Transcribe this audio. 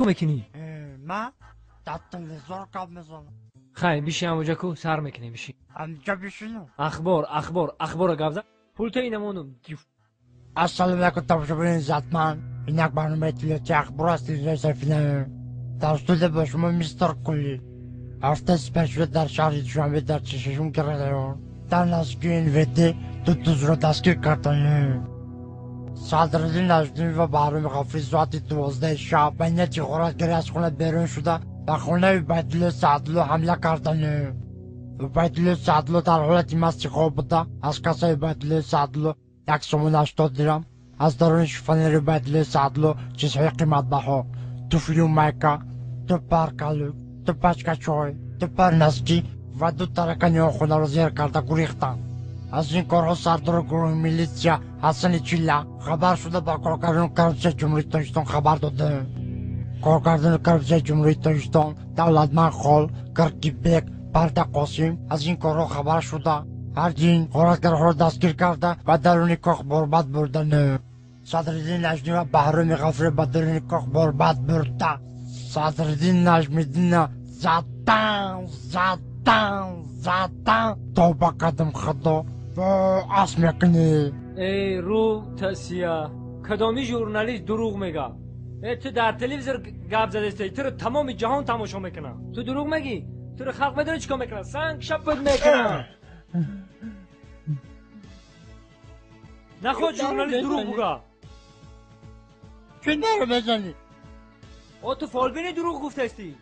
میکنی؟ من در تلویزیون کار میزنم. خیلی بیشی همونجا کو سر میکنی بیشی. همینجا بشینم. اخبار گفته. پولت اینمونم. السلام علیکم تماشاگران زدمن. اینک برنامه تلویزیونی اخبار است رسانه‌ای. در استودیو با شما میستر کلی. هفته سپشل در شهر دوشنبه در چشمون کردن. در نزدیکی NVT دوز رو دستگیر کردن. صدراعظم نجمی و بهرام غفوری ساعت 12 شب به نیت غارتگری از خونه بیرون شده و خونه عبیدالله سعدلو حمله کردند. عبیدالله سعدلو در حالت مست خواب بوده. از کاسه عبیدالله سعدلو 180 درم، از درون شوفانر عبیدالله سعدلو چیزهای قیمت بها، توفی و میکه، دو پر کالو، دو پچکه چای، دو پر نسکی و دو ترکه خونه را زیر کرده گریختند. از این کارها سردار گروه میلیسیا حسن چیلا خبر شده با کارگردان کربسه جمهوری تاجیکستان خبر داده. کارگردان کربسه جمهوری تاجیکستان دولتمند خال کرکی بیگ پرده قاسم از این کارها خبر شده. هر دین غارتگرها را دستگیر کرده و درون کاخ برباد بردن. صدراعظم نجمی و بهرام غفوری به درون کاخ برباد برده. صدراعظم نجمیدین زدن تا با قدم خدا و اسم میکنی. ای رو تسیا کدامی ژورنالیست دروغ میگه؟ تو در تلویزیون گپ زدی تو رو تمام جهان تماشا میکنه. تو دروغ میگی؟ تو رو خلق میدونه چیکار میکنه؟ سنگ شپت میکنه. نخود ژورنالیست دروغ بگه. چه داره بزنی؟ تو فالبینی دروغ گفته استی.